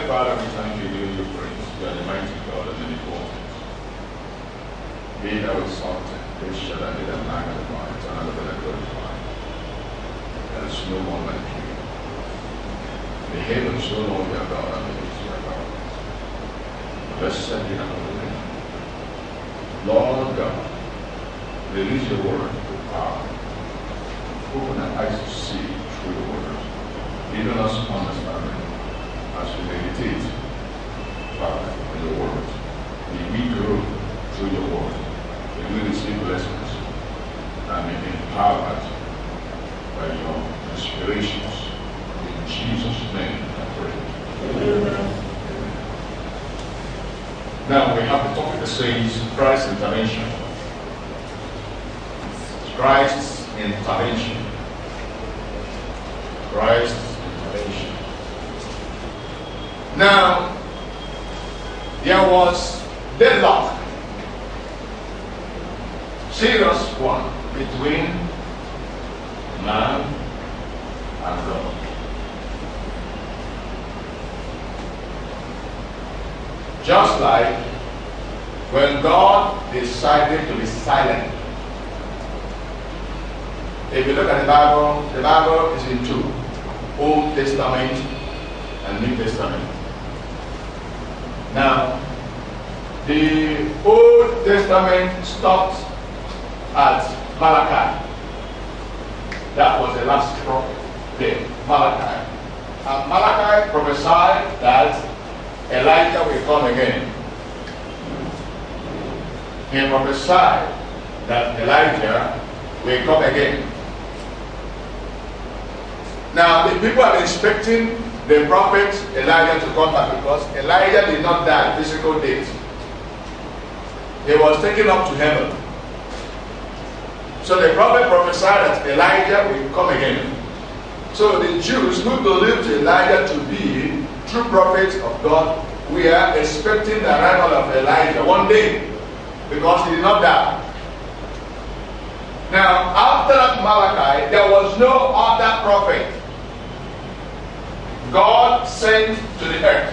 Heavenly Father, we thank you, give you praise. You are the mighty God and the important. Be thou exalted, be shall be thou magnified, and be glorified. There is no one like you. The heavens no longer God, and the earth your God. Blessed be thy holy name. Lord God, release your word with power. Open our eyes to see through the word. Even us understanding as we meditate, Father, in your word. May we grow through your word. May we receive blessings and be empowered by your inspirations. In Jesus' name I pray. Amen. Now we have the topic that says Christ's intervention. Christ's intervention. Christ's intervention. Now, there was deadlock, serious one, between man and God. Just like when God decided to be silent. If you look at the Bible is in two, Old Testament and New Testament. Now, the Old Testament stopped at Malachi. That was the last prophet there, Malachi. And Malachi prophesied that Elijah will come again. He prophesied that Elijah will come again. Now, the people are expecting the prophet Elijah to come back because Elijah did not die physical death. He was taken up to heaven. So the prophet prophesied that Elijah will come again. So the Jews who believed Elijah to be true prophets of God were expecting the arrival of Elijah one day because he did not die. Now, after Malachi, there was no other prophet God sent to the earth.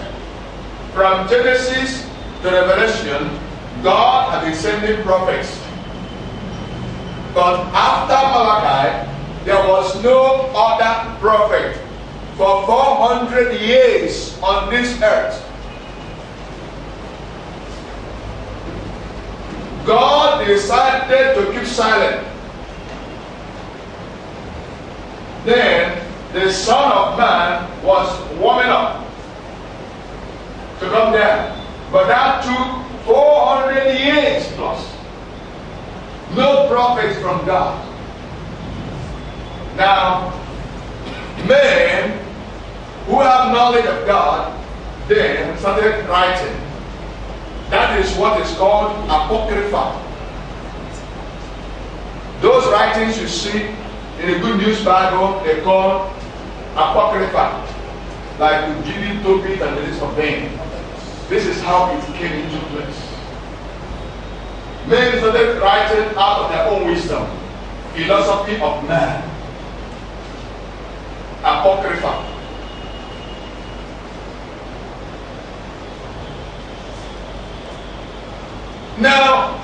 From Genesis to Revelation, God had been sending prophets. But after Malachi, there was no other prophet for 400 years on this earth. God decided to keep silent. Then the Son of Man was warming up to come down. But that took 400 years plus. No prophets from God. Now, men who have knowledge of God then started writing. That is what is called Apocrypha. Those writings you see in the Good News Bible, they call Apocrypha. Like with Gideon, Tobit, and the list of names. This is how it came into place. Men started writing out of their own wisdom. Philosophy of man. Apocrypha. Now,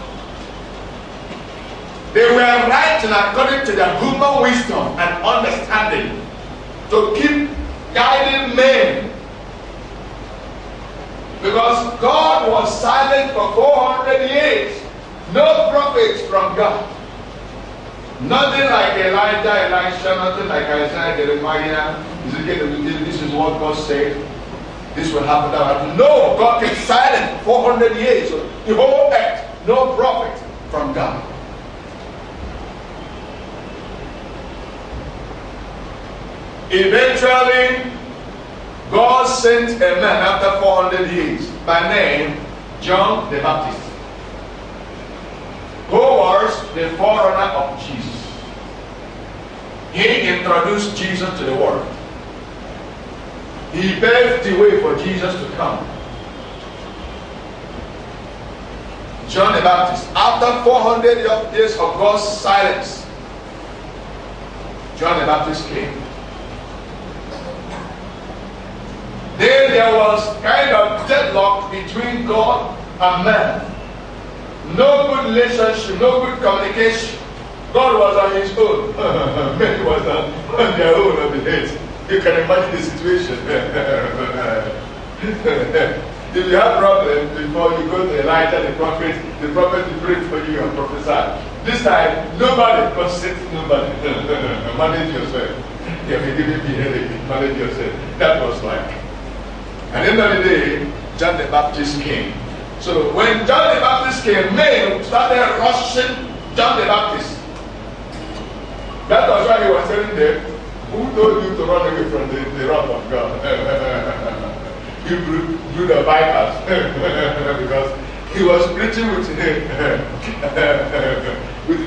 they were writing according to their human wisdom and understanding to keep guiding men. Because God was silent for 400 years. No prophets from God. Nothing like Elijah, Elisha, nothing like Isaiah, Jeremiah, Ezekiel. This is what God said. This will happen. That will happen. No, God kept silent for 400 years. The whole earth, no prophet from God. Eventually, God sent a man after 400 years by name John the Baptist, who was the forerunner of Jesus. He introduced Jesus to the world. He paved the way for Jesus to come. John the Baptist, after 400 years of God's silence, John the Baptist came. Then there was kind of deadlock between God and man. No good relationship, no good communication. God was on his own. Man was on their own on the head. You can imagine the situation. If you have problems before you go to Elijah the prophet will pray for you and prophesy. This time, nobody considers nobody. Manage yourself. You have given me headache. Manage yourself. That was like. At the end of the day, John the Baptist came. So when John the Baptist came, men started rushing John the Baptist. That was why he was telling them, who told you to run away from the wrath of God? You brood of vipers. Because he was preaching with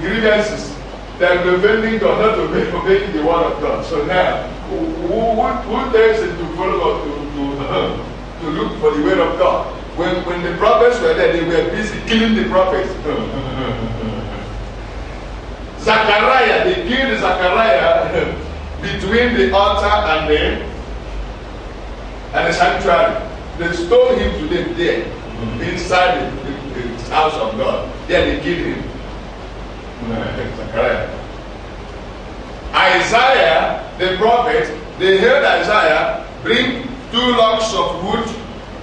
grievances that were offending God, not obeying the word of God. So now, who dares to follow God to look for the word of God? When the prophets were there, they were busy killing the prophets. Zachariah, they killed Zachariah between the altar and the sanctuary. They stole him to death there, inside the house of God. There they killed him. Zachariah. Isaiah, the prophet, they heard Isaiah bring 2 logs of wood,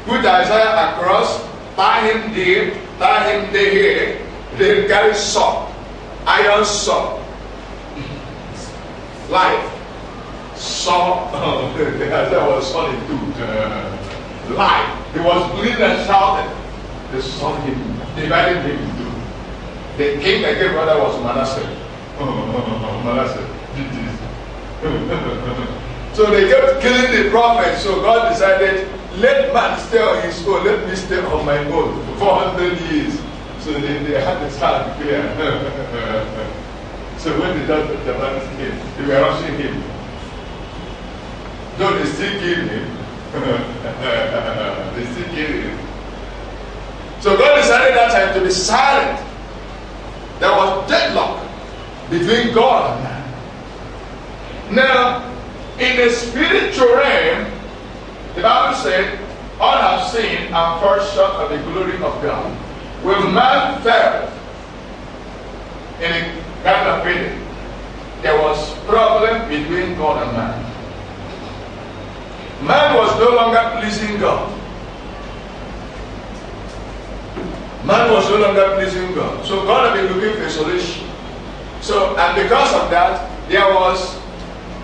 put Isaiah across, tie him there, then carry saw, iron saw, life, saw. Isaiah was sawn in 2. Life. He was bleeding and shouting. They sawed him, divided him in 2. The king again, brother, was Manasseh. Manasseh did this. So they kept killing the prophet. So God decided, let man stay on his own, let me stay on my own for 400 years. So they had the start clear. So when the Baptist came, they were rushing him. No, they still killed him. They still killed him. So God decided that time to be silent. There was deadlock between God and man. Now, in the spiritual realm, the Bible said, all have sinned and fall short of the glory of God. When man fell in the Garden of Eden, there was problem between God and man. Man was no longer pleasing God. Man was no longer pleasing God. So God had been looking for a solution. So, and because of that, there was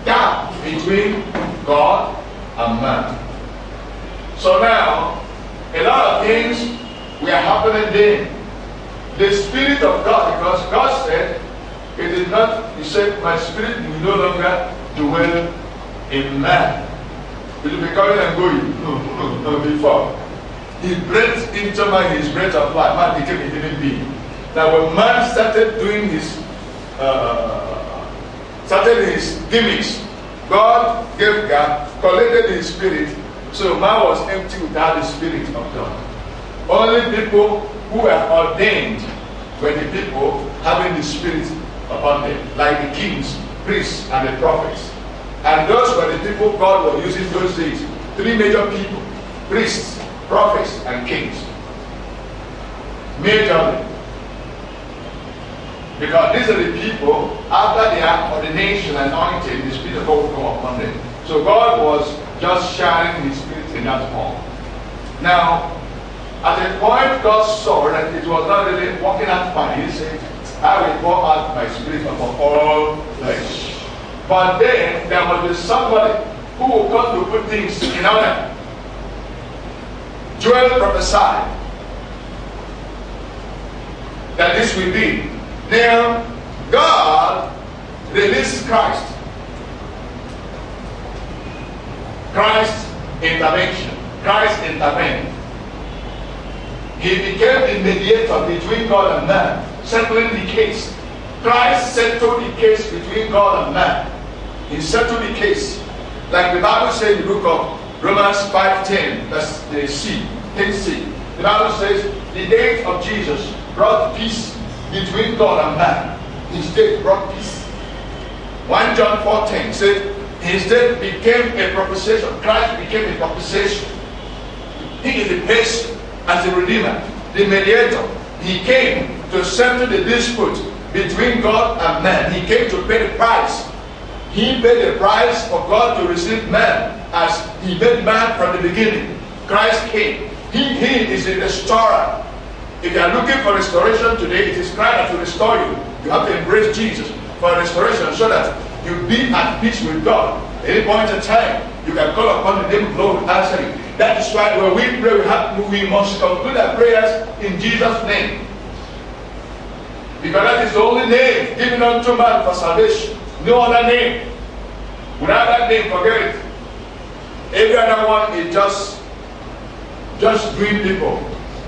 gap between God and man. So now, a lot of things were happening then. The Spirit of God, because God said, it is not, He said, my Spirit will no longer dwell in man. It will be coming and going. Before. He breathed into man his breath of life. Man became a human being. Now when man started doing his gimmicks, God gave God, collected his spirit, so man was empty without the Spirit of God. Only people who were ordained were the people having the Spirit upon them, like the kings, priests, and the prophets. And those were the people God was using those days. 3 major people: priests, prophets, and kings. Majorly. Because these are the people, after their ordination and anointing, the Spirit of God will come upon them. So God was just sharing His Spirit in that form. Now, at a point God saw that it was not really working out fine. He said, I will pour out my Spirit upon all flesh. But then there must be somebody who will come to put things in order. Joel prophesied that this will be. Now, God released Christ. Christ's intervention. Christ intervened. He became the mediator between God and man, settling the case. Christ settled the case between God and man. He settled the case. Like the Bible says in the book of Romans 5:10, that's the C. The Bible says the death of Jesus brought peace between God and man. His death brought peace. 1 John 4:10 said, instead became a propitiation. Christ became a propitiation. He is the person as the Redeemer, the mediator. He came to settle the dispute between God and man. He came to pay the price. He paid the price for God to receive man, as he made man from the beginning. Christ came. He is a restorer. If you are looking for restoration today, it is Christ that will restore you. You have to embrace Jesus for restoration so that you be at peace with God. At any point in time, you can call upon the name of the Lord and answer you. That is why when we pray, we must conclude our prayers in Jesus' name. Because that is the only name given unto man for salvation. No other name. Without that name, forget it. Every other one is just green people.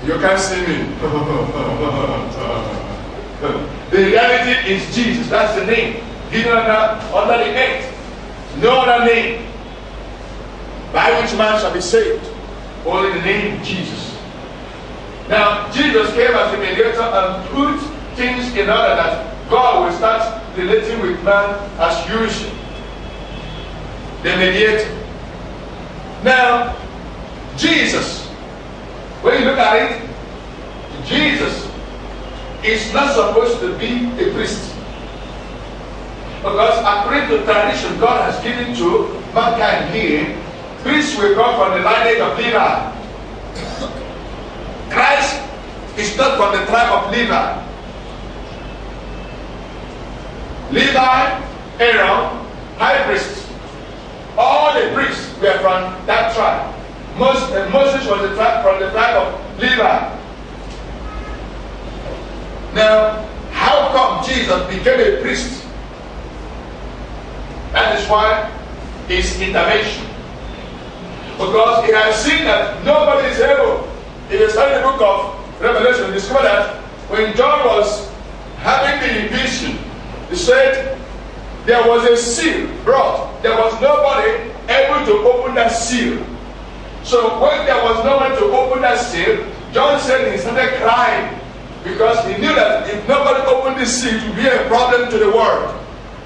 You can't see me. The reality is Jesus. That's the name given under the earth. No other name by which man shall be saved. Only the name of Jesus. Now, Jesus came as a mediator and put things in order that God will start relating with man as usual. The mediator. Now, Jesus, when you look at it, Jesus is not supposed to be a priest. Because according to tradition God has given to mankind here, priests will come from the lineage of Levi. Christ is not from the tribe of Levi. Levi, Aaron, high priests, all the priests were from that tribe. Moses was from the tribe of Levi. Now, how come Jesus became a priest? That is why his intervention. Because he has seen that nobody is able. If you study the book of Revelation, you discover that when John was having the vision, he said there was a seal brought. There was nobody able to open that seal. So when there was no one to open that seal, John said he started crying because he knew that if nobody opened this seal, it would be a problem to the world.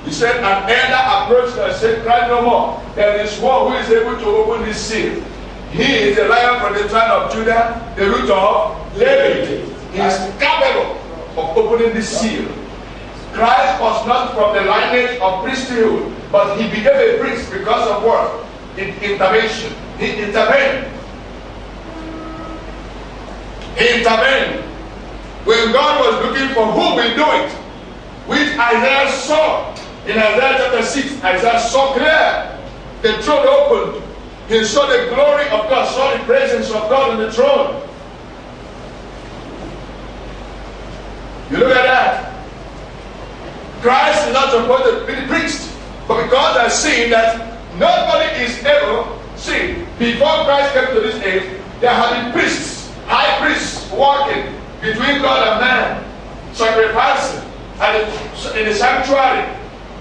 He said, an elder approached and said, cry no more. There is one who is able to open this seal. He is the Lion from the tribe of Judah, the root of David. He is capable of opening this seal. Christ was not from the lineage of priesthood, but he became a priest because of what? Intervention. He intervened. He intervened. When God was looking for who will do it, which Isaiah saw in Isaiah chapter 6, Isaiah saw clear. The throne opened. He saw the glory of God, saw the presence of God on the throne. You look at that. Christ is not supposed to be the priest, but because I've seen that nobody is able. See, before Christ came to this age, there had been priests, high priests, walking between God and man, sacrificing in the sanctuary.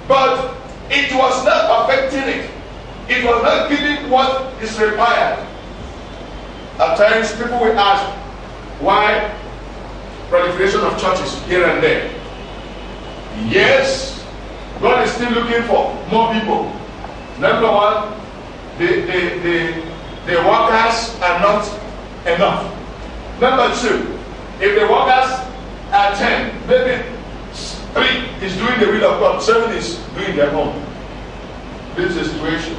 But it was not perfecting it. It was not giving what is required. At times, people will ask, why proliferation of churches here and there? Yes, God is still looking for more people. Number one, the workers are not enough. Number two, if the workers are 10, maybe 3 is doing the will of God, 7 is doing their own. This is the situation.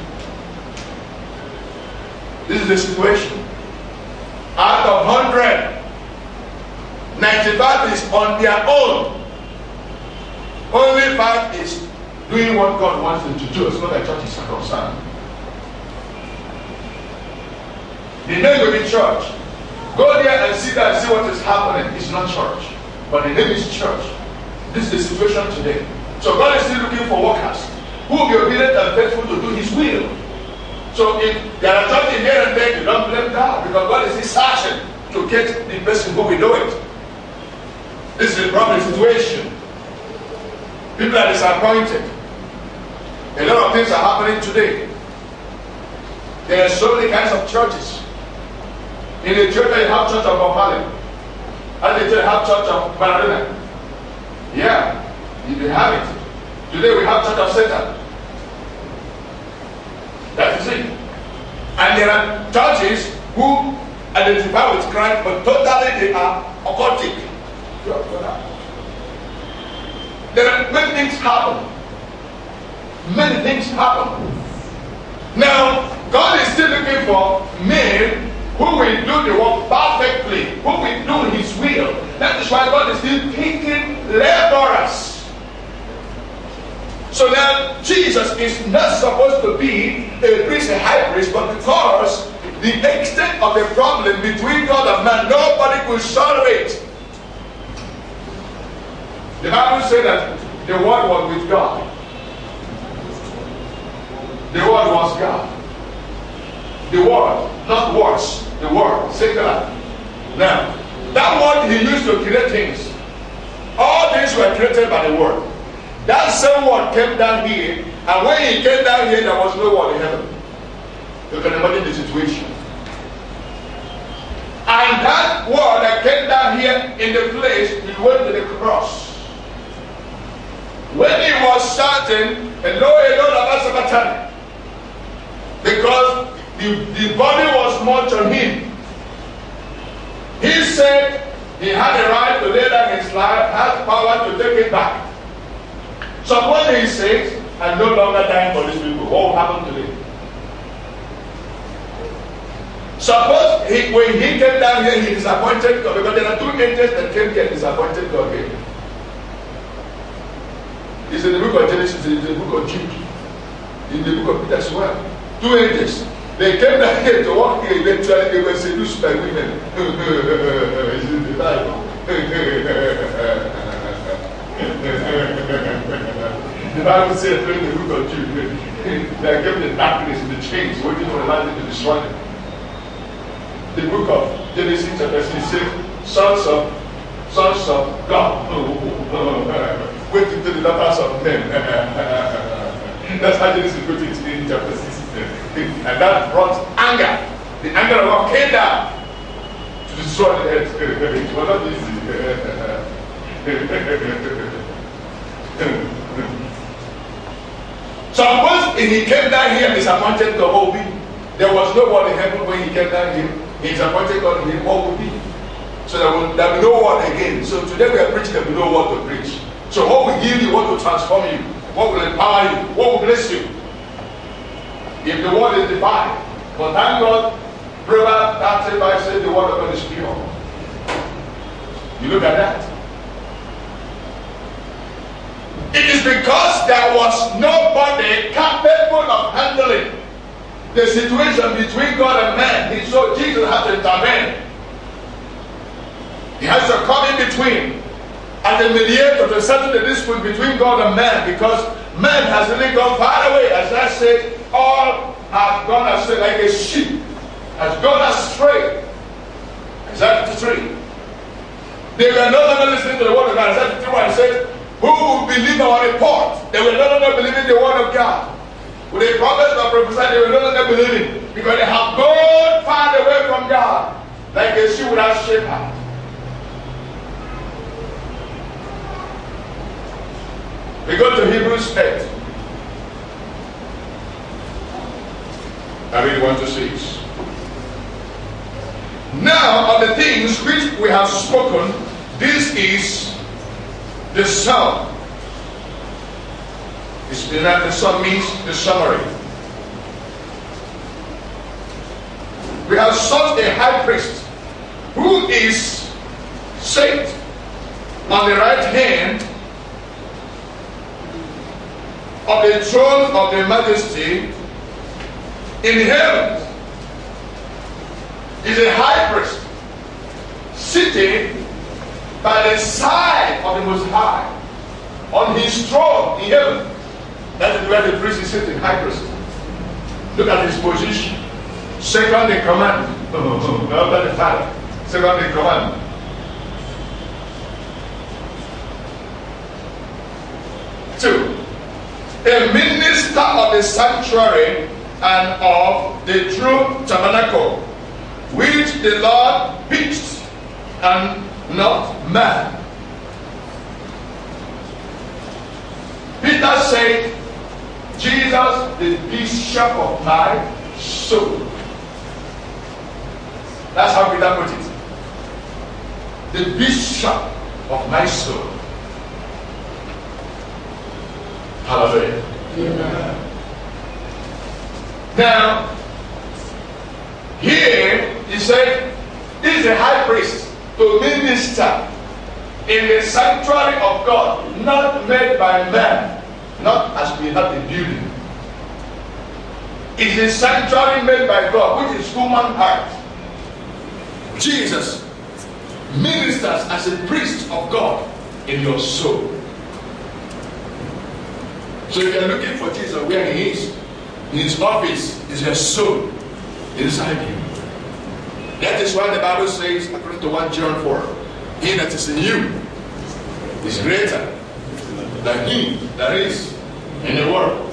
This is the situation. Out of 100, 95 is on their own. Only 5 is doing what God wants them to do. It's not that church is concerned. The name will be church. Go there and see that and see what is happening. It's not church, but the name is church. This is the situation today. So God is still looking for workers who will be obedient and faithful to do His will. So if there are churches here and there, you don't blame God, because God is searching to get the person who will do it. This is the problem situation. People are disappointed. A lot of things are happening today. There are so many kinds of churches. In Ethiopia, you have church of Bopali. And they have church of Marina. Yeah, you have it. Today we have church of Satan. there are churches who identify with Christ, but totally they are occultic. There are many things happen. Many things happen. Now, God is still looking for men who will do the work perfectly, who will do His will. That is why God is still taking laborers. So now, Jesus is not supposed to be a priest, a high priest, but because the extent of the problem between God and man, nobody could solve it. The Bible says that the Word was with God. The Word was God. The Word, not words. The Word, singular. Now, that Word He used to create things. All things were created by the Word. That same Word came down here, and when He came down here, there was no Word in heaven. You can imagine the situation. And that Word that came down here in the place, He went to the cross. When He was shouting, Eloi, Eloi, lama sabachthani, because the body was much on Him. He said He had a right to lay down His life, has power to take it back. Suppose He says, I'm no longer dying for these people. What will happen to them? Suppose when He came down here, He disappointed God, because there are two angels that came here and disappointed God here. It's in the book of Genesis, in the book of Jude, in the book of Peter as well. Two angels. They came down here to walk here, eventually they were seduced by women. It's in the Bible. The Bible says in the book of Jude, they are given the darkness and the chains, waiting for the man to destroy them. The book of Genesis chapter 6 says, sons of God, waiting to the daughters of men. That's how Genesis put it in chapter 6. And that brought anger. The anger of God came down to destroy the earth. It was not easy. Suppose if He came down here and disappointed God, what would be? There was no one in heaven when He came down here. He disappointed God in Him, what would be? So there will be no word again. So today we are preaching, there will be no word to preach. So what will heal you? What will transform you? What will empower you? What will bless you? If the word is divine. But thank God, Proverbs 35 says the word of God is pure. You look at that. It is because there was nobody capable of handling the situation between God and man. So Jesus had to intervene. He has to come in between and the mediator to settle the dispute between God and man, because man has really gone far away. As I said, all have gone astray, like a sheep has gone astray. Isaiah 53. They were no longer listening to the word of God. Isaiah 51 says, who will believe our report? They were no longer believing the word of God. With the prophets that prophesied, they were no longer believing, because they have gone far away from God, like a sheep without shepherd. We go to Hebrews 8. I read 1 to 6. Now of the things which we have spoken, this is the sum. The sum means the summary. We have such a high priest who is set on the right hand of the throne of the majesty in heaven. Is a high priest sitting by the side of the Most High on His throne in heaven. That is where the priest is sitting, high priest. Look at his position. Second in command. Not the Father. Second in command. Two, a minister of the sanctuary and of the true tabernacle, which the Lord pitched, and not man. Peter said, Jesus, the bishop of my soul. That's how Peter put it. The bishop of my soul. Hallelujah. Amen. Now, here he said, this is a high priest to minister in the sanctuary of God, not made by man, not as we have the building. It's a sanctuary made by God, which is human heart. Jesus ministers as a priest of God in your soul. So if you're looking for Jesus where he is, in his office is your soul inside you. That is why the Bible says, according to 1 John 4, he that is in you is greater than he that is in the world.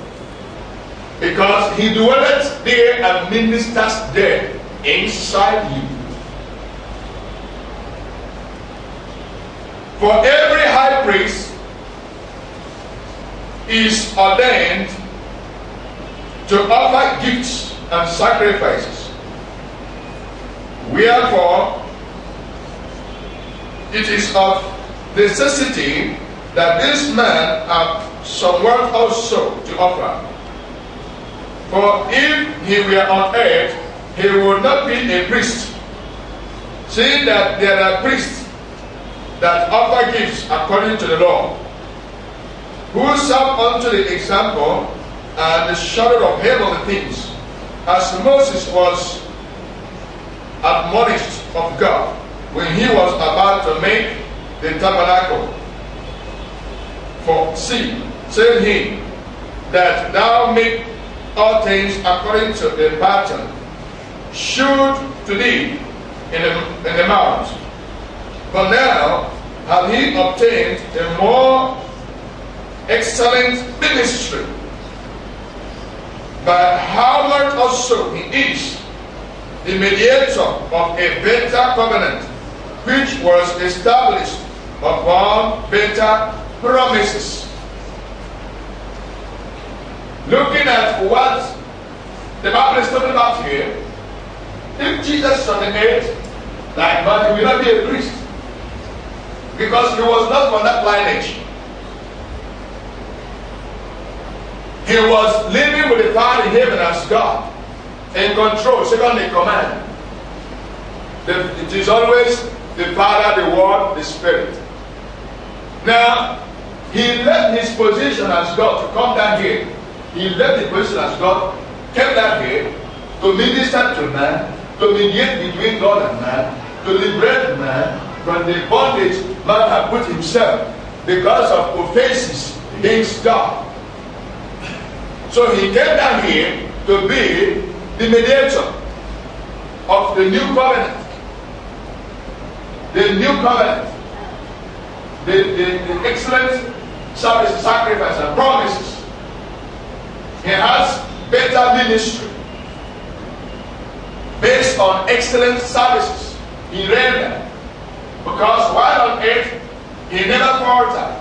Because he dwelleth there and ministers there inside you. For every high priest is ordained to offer gifts and sacrifices. Wherefore, it is of necessity that this man have somewhat also to offer. For if he were on earth, he would not be a priest, seeing that there are priests that offer gifts according to the law, who serve unto the example and the shadow of heavenly things, as Moses was admonished of God when he was about to make the tabernacle. For see, said he, that thou make all things according to the pattern shewed to thee in the mount. But now hath he obtained a more excellent ministry, by how much also he is the mediator of a better covenant, which was established upon better promises. Looking at what the Bible is talking about here, if Jesus is on the earth, like man, he will not be a priest, because he was not from that lineage. He was living with the Father in heaven as God, in control, second in command. It is always the Father, the Word, the Spirit. Now, he left his position as God to come down here. He left the position as God, came down here to minister to man, to mediate between God and man, to liberate man from the bondage man had put himself because of offenses against God. So he came down here to be the mediator of the new covenant. The new covenant. The excellent service, sacrifice, and promises. He has better ministry based on excellent services he rendered. Because while on earth, he never faltered.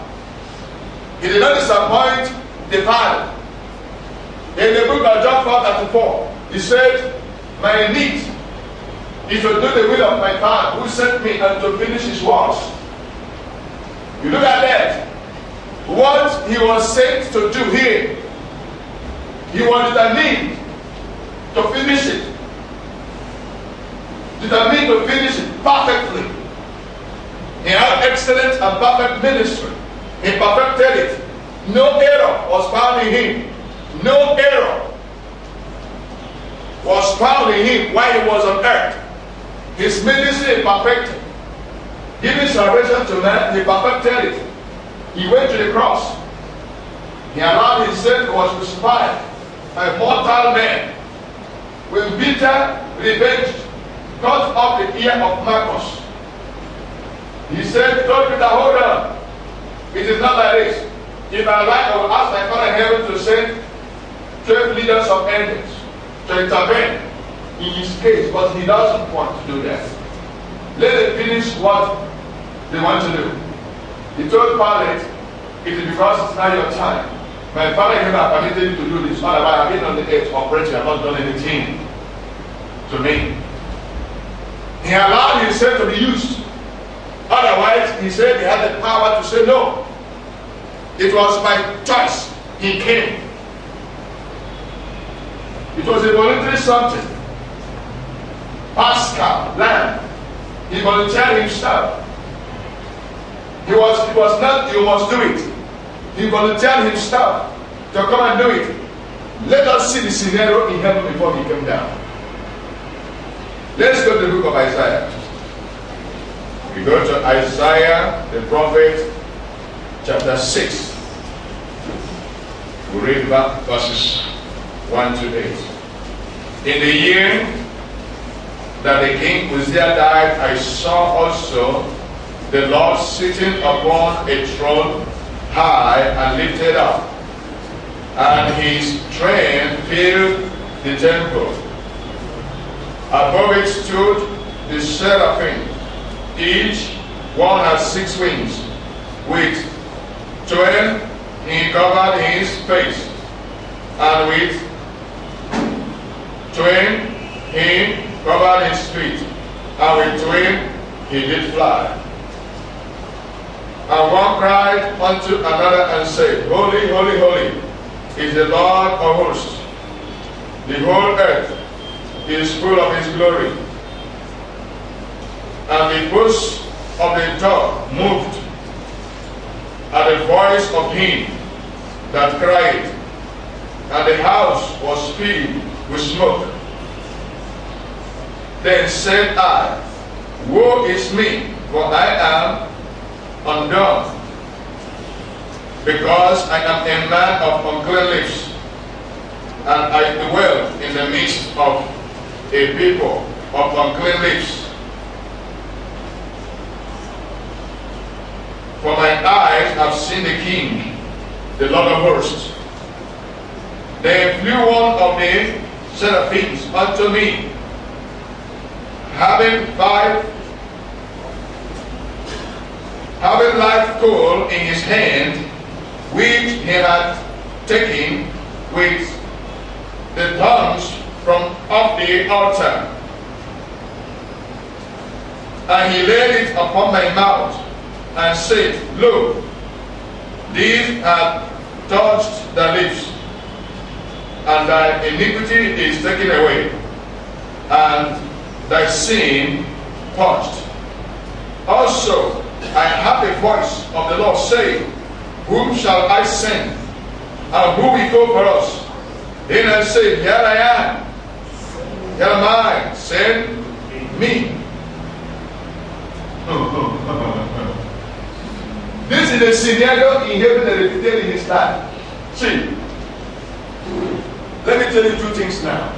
He did not disappoint the Father. In the book of John 4:34, he said, my need is to do the will of my Father who sent me and to finish his works. You look at that. What he was sent to do here, he was determined to finish it. Determined to finish it perfectly. He had excellent and perfect ministry. He perfected it. No error was found in him. No error was found in him while he was on earth. His ministry he perfected. Giving salvation to man, he perfected it. He went to the cross. He allowed himself to was crucified by a mortal man. When Peter revenged, cut off the ear of Marcus. He said, told Peter, hold on. It is not like this. If I like, I will ask my Father in heaven to send 12 leaders of angels to intervene in his case, but he doesn't want to do that. Let them finish what they want to do. He told Pilate, it is because it's not your time. My Father in heaven permitted you to do this. Otherwise, I've been on the earth operating, I've not done anything to me. He allowed himself to be used. Otherwise, he said he had the power to say no. It was by choice he came. It was a voluntary something. Pascal, Lamb, he volunteered himself. It was not you must do it. He volunteered himself to come and do it. Let us see the scenario in heaven before he came down. Let's go to the book of Isaiah. We go to Isaiah, the prophet, chapter 6. We read about verses 1 to 8. In the year that the king Uzziah died, I saw also the Lord sitting upon a throne high and lifted up, and his train filled the temple. Above it stood the seraphim. Each one had 6 wings. With 12 he covered his face, and with 12 he covered his feet, and with 12 he did fly. And one cried unto another and said, Holy, holy, holy is the Lord of hosts. The whole earth is full of his glory. And the posts of the top moved at the voice of him that cried, and the house was filled with smoke. Then said I, Woe is me, for I am undone, because I am a man of unclean lips, and I dwell in the midst of a people of unclean lips. For my eyes have seen the King, the Lord of hosts. Then flew one of the seraphims unto me, having live coal in his hand, which he had taken with the tongues from off the altar. And he laid it upon my mouth, and said, Lo, these have touched thy lips, and thy iniquity is taken away, and thy sin purged. Also I have the voice of the Lord saying, Whom shall I send? And who will go for us? Then I said, Here I am. Here am I. Send me. This is the scenario in heaven that repeated in his life. See, let me tell you 2 things now.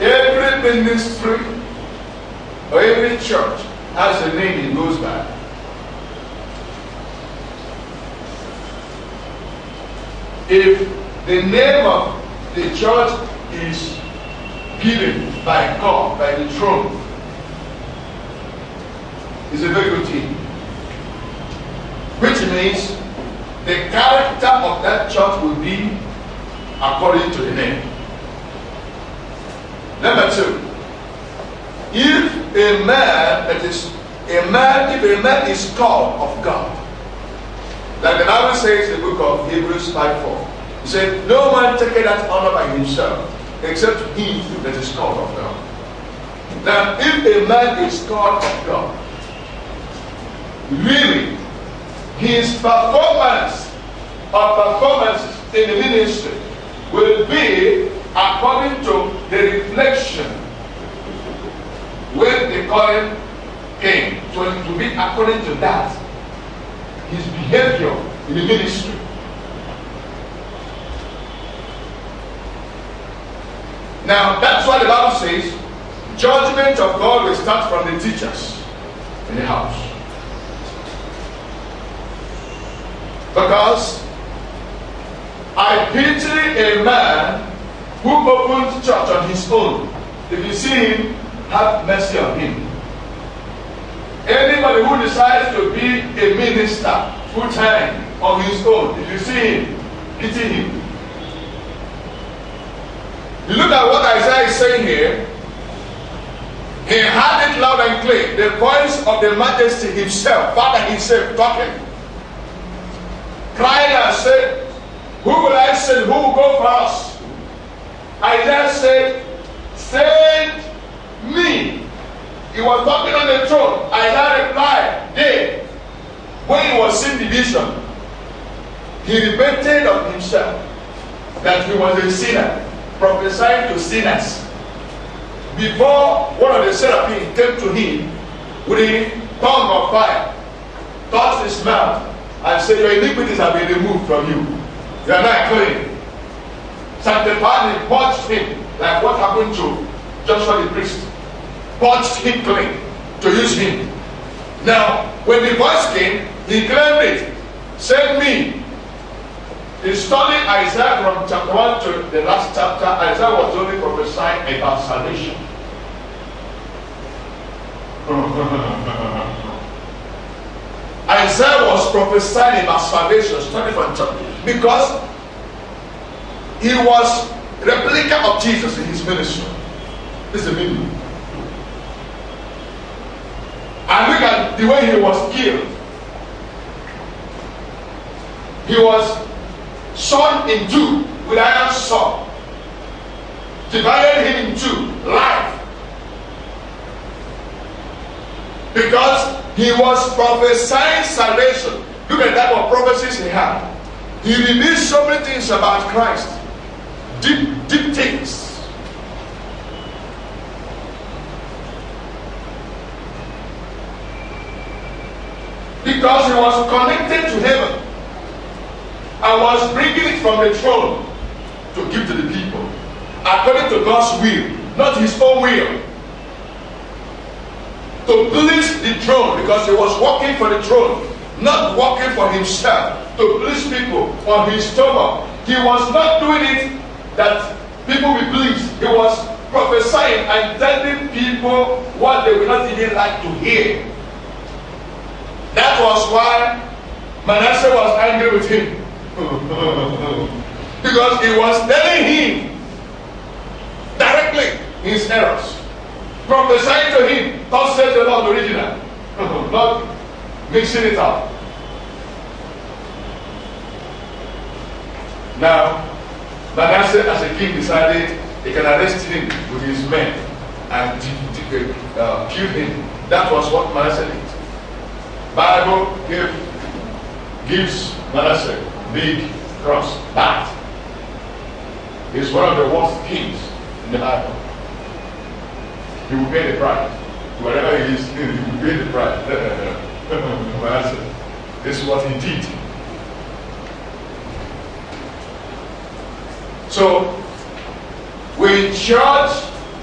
Every ministry or every church has a name it goes by. If the name of the church is given by God, by the throne, it's a very good thing. Which means the character of that church will be according to the name. Number 2, if a man is called of God, like the Bible says in the book of Hebrews 5:4, he said, No man taketh that honor by himself, except he that is called of God. Now, if a man is called of God, really, his performances in the ministry will be according to the reflection when the calling came. So it will be according to that, his behavior in the ministry. Now that's why the Bible says judgment of God will start from the teachers in the house. Because I pity a man who opens church on his own. If you see him, have mercy on him. Anybody who decides to be a minister full time on his own, if you see him, pity him. You look at what Isaiah is saying here. again, the voice of the Majesty himself, Father himself talking, crying and said, who will I send? Who will go for us? Isaiah said, send me. He was talking on the throne. Isaiah replied, they. When he was seeing the vision, he repented of himself that he was a sinner, prophesying to sinners. Before one of the seraphim came to him with a tongue of fire, touched his mouth, and said, your iniquities have been removed from you. You are not clean. Sanctified him, purged him, like what happened to Joshua the priest. Purged him clean to use him. Now, when the voice came, he claimed it. Send me. He studied Isaiah from chapter 1 to the last chapter. Isaiah was only prophesying about salvation. Isaiah was prophesying about salvation, starting from chapter, because he was a replica of Jesus in his ministry. This is the meaning. And look at the way he was killed. He was sawn in two with iron saw, divided him in two, life. Because he was prophesying salvation. Look at that of prophecies he had. He revealed so many things about Christ. Deep things. Because he was connected to heaven and was bringing it from the throne to give to the people according to God's will, not his own will. To please the throne, because he was working for the throne, not working for himself, to please people on his stomach. He was not doing it that people will please. He was prophesying and telling people what they would not even like to hear. That was why Manasseh was angry with him. Because he was telling him directly his errors. Prophesying to him, thus says the Lord original. Not mixing it up. Now, Manasseh as a king decided he can arrest him with his men and kill him. That was what Manasseh did. Bible gives Manasseh big cross. But he's one of the worst kings in the Bible. He will pay the price. Whatever he is, he will pay the price. Manasseh. This is what he did. So, when church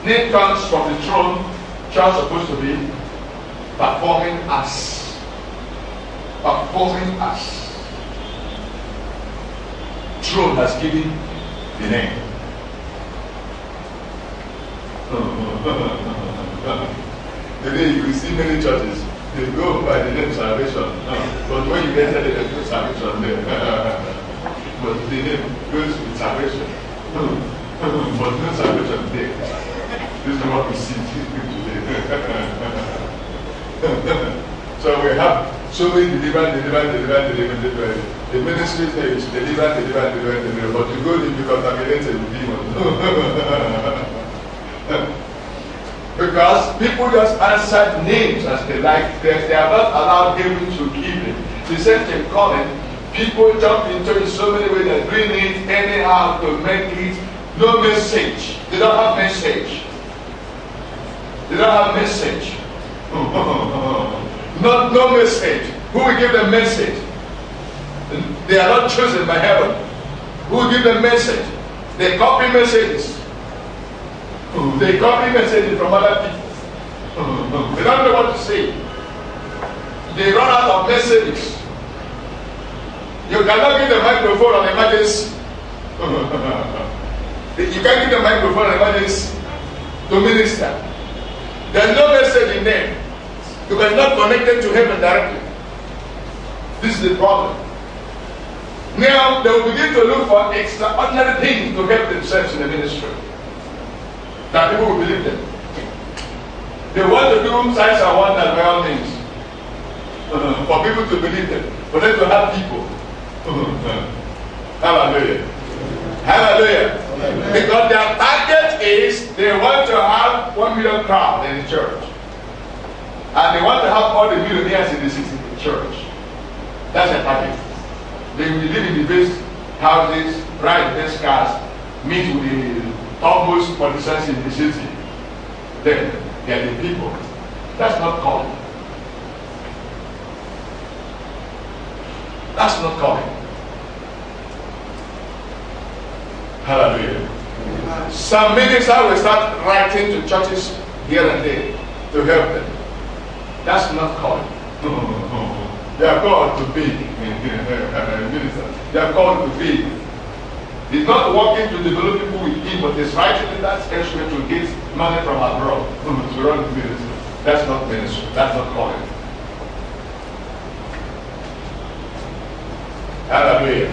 name comes from the throne, church is supposed to be performing as. Performing as. Throne has given the name. Today you will see many churches, they go by the name salvation. But when you enter the name salvation there, but the name goes with salvation. But no salvation there. This is what we see today. So we have so many deliver. The ministry says deliver. But you go to be contaminated with demons. Because people just answered names as they like. They are not allowed him to keep it. The same thing calling. People jump into it so many ways that bring it anyhow to make it no message. They don't have message. They don't have message. No message. Who will give them message? They are not chosen by heaven. Who will give them message? They copy messages. They copy messages from other people. They don't know what to say. They run out of messages. You cannot give the microphone on emergency. You can't give the microphone on emergency to minister. There's no message in them. You are not connected to heaven directly. This is the problem. Now they will begin to look for extraordinary things to help themselves in the ministry. That people will believe them. They want to do signs and wonders by all means. For people to believe them. For them to have people. Hallelujah. Hallelujah. Because their target is they want to have 1 million crowd in the church. And they want to have all the millionaires in the city in the church. That's their target. They will live in the best houses, ride the best cars, meet with the topmost politicians in the city. Then they are the people. That's not calling. That's not calling. Hallelujah. Some ministers will start writing to churches here and there to help them. That's not calling. They are called to be ministers. They are called to be. He's not working to develop people with him, but he's writing in that elsewhere to get money from abroad to run the ministry. That's not ministry. That's not calling. Hallelujah.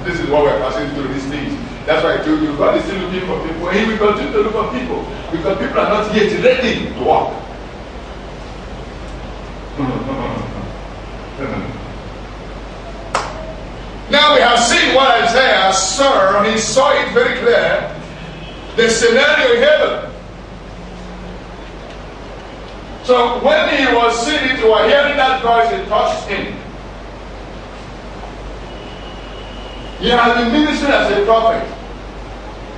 This is what we're passing through these things. That's why I told you, God is still looking for people. And He will continue to look for people because people are not yet ready to walk. Now we have seen what Isaiah saw. He saw it very clear. The scenario in heaven. So when he was seeing it or hearing that voice, it touched him. He had been ministering as a prophet,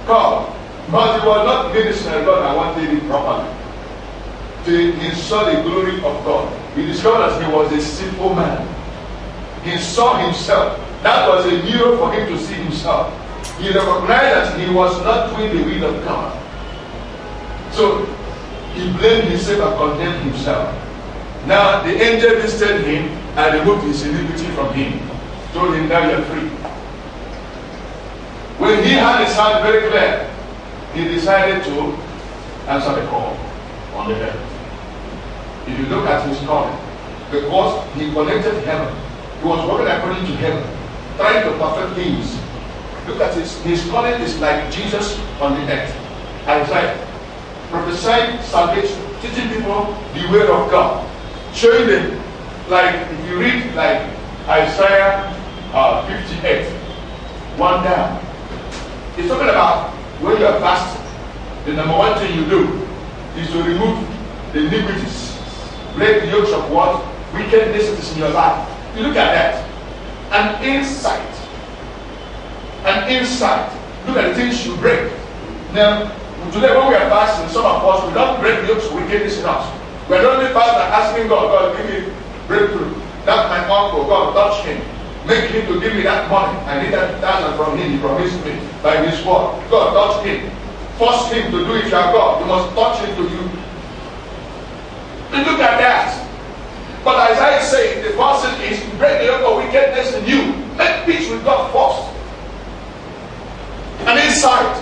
called, but he was not ministering as God. I wanted it properly. He saw the glory of God. He discovered that he was a simple man. He saw himself. That was a mirror for him to see himself. He recognized that he was not doing the will of God. So he blamed himself and condemned himself. Now the angel visited him and removed his iniquity from him. Told him, now you're free. When he had his heart very clear, he decided to answer the call on the heaven. If you look at his calling, because he connected heaven, he was working according to heaven, trying to perfect things. Look at his calling is like Jesus on the earth. Isaiah prophesying salvation, teaching people the word of God, showing them, like if you read like Isaiah 58, 1 down. He's talking about when you are fasting, the number one thing you do is to remove the iniquities, break the yokes of what? Wickedness that is in your life. You look at that. An insight. Look at the things you break. Now, today when we are fasting, some of us, we don't break the yokes of wickedness in us. We are only fasting and asking God, God, give me breakthrough. That's my uncle, God, touch him. Make him to give me that money. I need that 1,000 from him. He promised me by his word. God, touch him. Force him to do it. You are God. You must touch him to you. Look at that. But Isaiah said, the person is break the yoke of wickedness in you. Make peace with God first. An insight.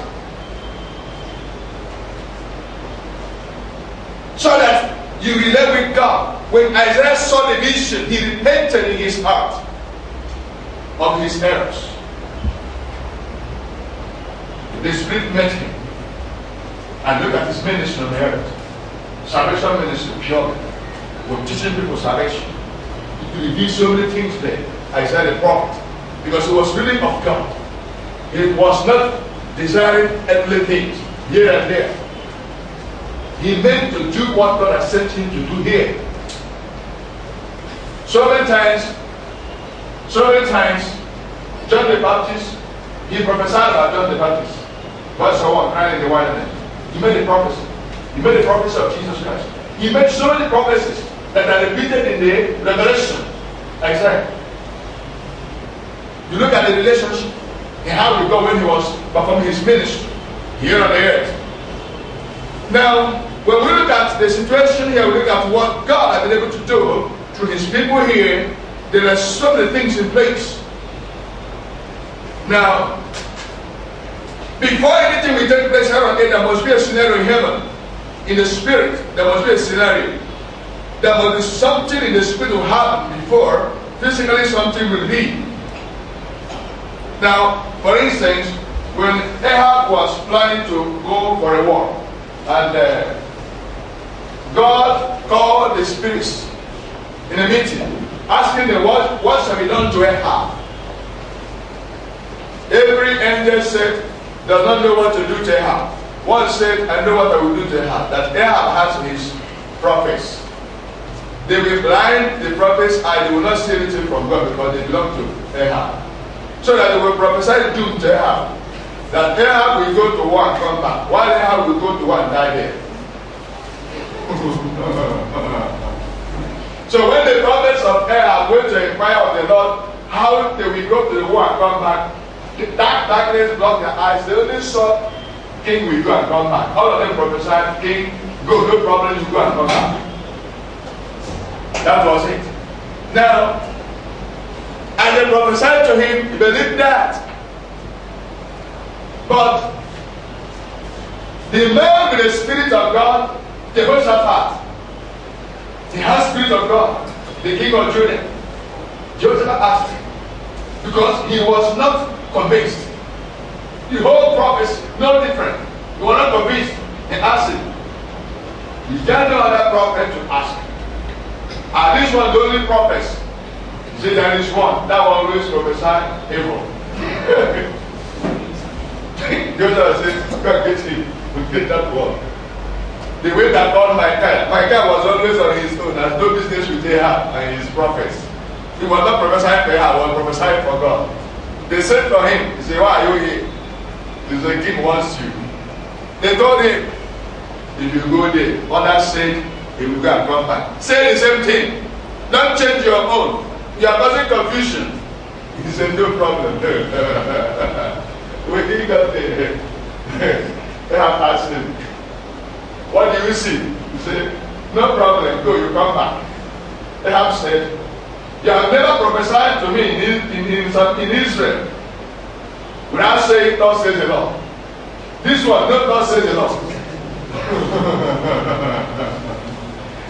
So that you relate with God. When Isaiah saw the vision, he repented in his heart of his errors. The Spirit met him. And look at his ministry on earth. Salvation ministry, purely. We're teaching people salvation. He did so many things there. Isaiah the prophet. Because he was really of God. He was not desiring earthly things here and there. He meant to do what God has sent him to do here. So many times, John the Baptist, he prophesied about John the Baptist. What's the one crying in the wilderness? He made a prophecy. He made a prophecy of Jesus Christ. He made so many prophecies that are repeated in the Revelation. Isaiah. You look at the relationship and how he got when he was performing his ministry here on the earth. Now, when we look at the situation here, we look at what God has been able to do through his people here. There are so many things in place. Now, before anything will take place here on earth, there must be a scenario in heaven. In the spirit, there must be a scenario. There must be something in the spirit will happen before physically something will be. Now, for instance, when Ahab was planning to go for a war, and God called the spirits in a meeting, asking them what shall be done to Ahab. Every angel said, does not know what to do to Ahab. One said, I know what I will do to Ahab. That Ahab has his prophets. They will blind the prophets and they will not see anything from God because they belong to Ahab. So that they will prophesy doom to Ahab. That Ahab will go to war and come back. While Ahab will go to war and die there. So when the prophets of Ahab went to inquire of the Lord how they will go to the war and come back, darkness blocked their eyes. They only saw king will go and come back. All of them prophesied, king, go, no problem, you go and come back. That was it. Now, and they prophesied to him, he believed that. But the man with the Spirit of God, Jehoshaphat, he has Spirit of God, the king of Judah. Jehoshaphat asked him, because he was not convinced. The whole prophecy, no different. He was not convinced. He asked him, is there no other prophet to ask? Are these one the only prophets? He said, there is one. That one always prophesied evil. Joshua said, go and get him. We'll get that one. The way that God Micah was always on his own, has no business with Ahab and his prophets. He was not prophesying for Ahab, he was prophesying for God. They said to him, he said, why are you here? He said, the king wants you. They told him, if you go there, others said, he will go and come back. Say the same thing. Don't change your own. You are causing confusion. He said, no problem. When he got there, Ahab asked him, what do you see? He said, no problem, go, you come back. Ahab said, you have never prophesied to me in Israel without saying, thus says the Lord. This one, no, thus says the Lord.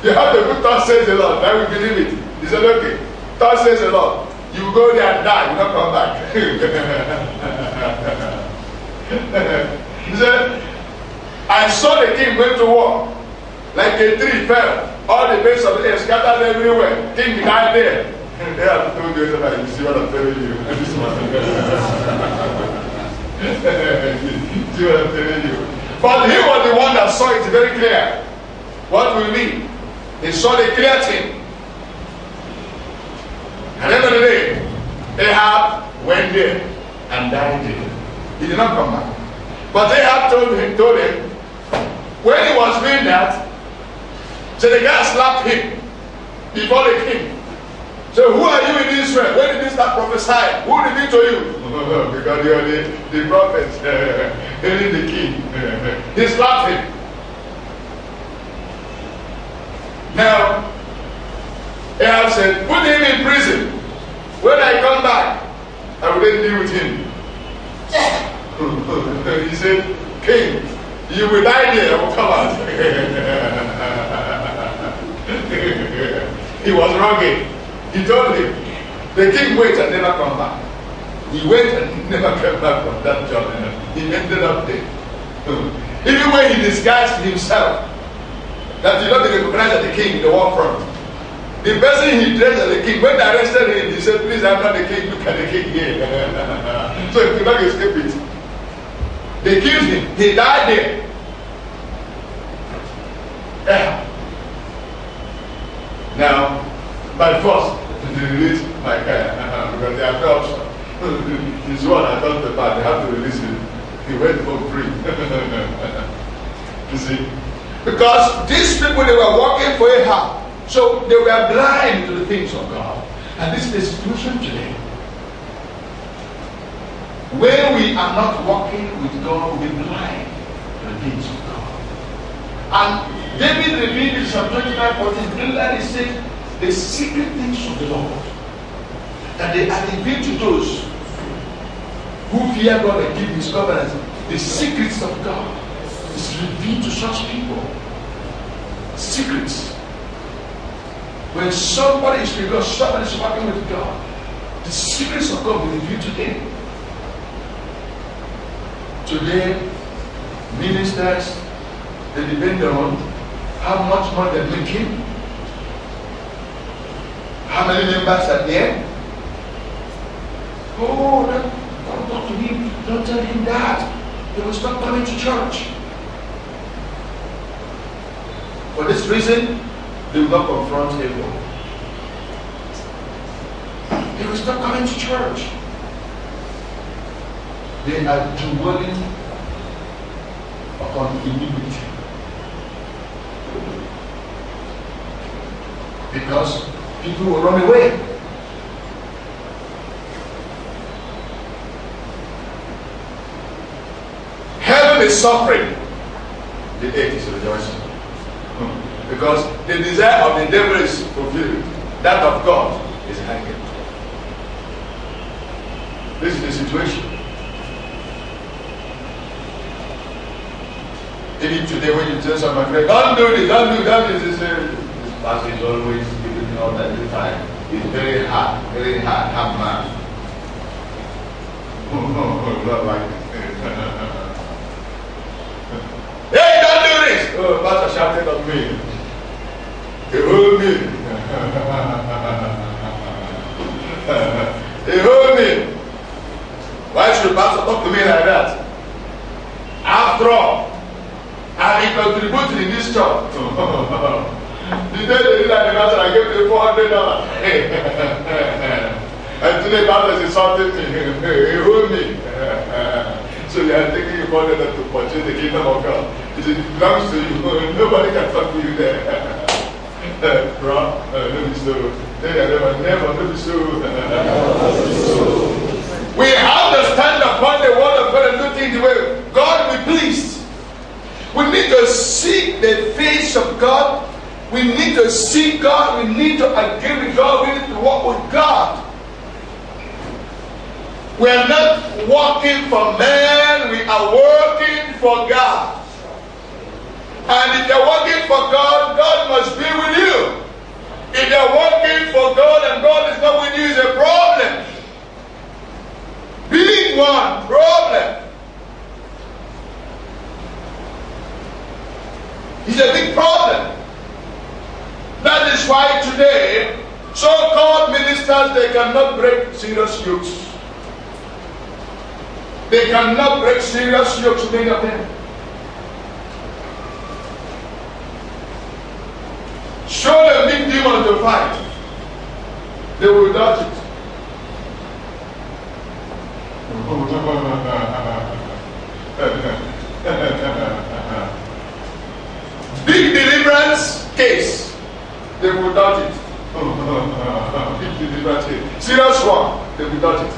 You have to put thus says the Lord, then we believe it. He said, okay, thus says the Lord. You will go there and die, you will not come back. He said, I saw the king went to war, like a tree fell. All the base of the earth scattered everywhere. King died there. They have told you, you see what I'm telling you. This one. See what I'm telling you. But he was the one that saw it very clear. What we mean? He saw the clear thing. At the end of the day, Ahab went there and died there. He did not come back. But Ahab told him, when he was doing that, so the guy slapped him before the king. So who are you in Israel? When did he start prophesying? Who did he to you? Because you are the prophet, hearing the king. He slapped him. Now, Ahab said, put him in prison. When I come back, I will then deal with him. He said, king, you will die there, I will come out. He was rugged. He told him, the king wait and never come back. He went and never came back from that job. He ended up there. Even when he disguised himself, that he not be recognized as the king in the war front. The person he dressed as the king, when they arrested him, he said, please, I'm not the king, look at the king here. So he could not escape it. They killed him. He died there. Yeah. Now, by force, they released Micah because they have no option. His one I thought the part, they have to release him. He went home free. You see? Because these people, they were working for Ahab. So they were blind to the things of God. And this is the situation today. When we are not walking with God, we are blind to the things of God. And David revealed in Psalm 25:14, clearly he said, the secret things of the Lord, that they are revealed to those who fear God and keep his covenant. The secrets of God is revealed to such people. Secrets. When somebody is with God, somebody is working with God, the secrets of God will be revealed to them. Today, ministers, they depend on how much money they're making, how many members are there. Oh, don't talk to him, don't tell him that. He will stop coming to church. For this reason, they will not confront evil. They will stop coming to church. They are dwelling upon iniquity. Because people will run away. Heaven is suffering. The earth is rejoicing. Because the desire of the devil is fulfilled. That of God is hanging. This is the situation. Even today when you tell someone, don't do this, don't do that, this pastor is always giving me all that the time. It's very hard man. Not like this. Hey, don't do this! Oh, pastor shouted at me. He heard me. He heard me. Why should pastor talk to me like that? After all, I've been contributing in this church. The day they did that, the pastor, I gave them $400. And today, pastor is insulting me. He heard me. So they are taking you $400 to purchase the kingdom of God. It belongs to you. Nobody can talk to you there. Bro, don't be so. Never, don't be so. We have to stand upon the word of God and do things the way God will be pleased. We need to seek the face of God. We need to seek God. We need to agree with God. We need to walk with God. We are not walking for man. We are working for God. And if you're working for God, God must be with you. If you're working for God and God is not with you, it's a problem. Big one, problem. It's a big problem. That is why today, so-called ministers, they cannot break serious yokes. They cannot break serious yokes, many of them. Show them big demons to fight. They will dodge it. Big deliverance case. They will dodge it. Big deliverance case. Serious one. They will dodge it.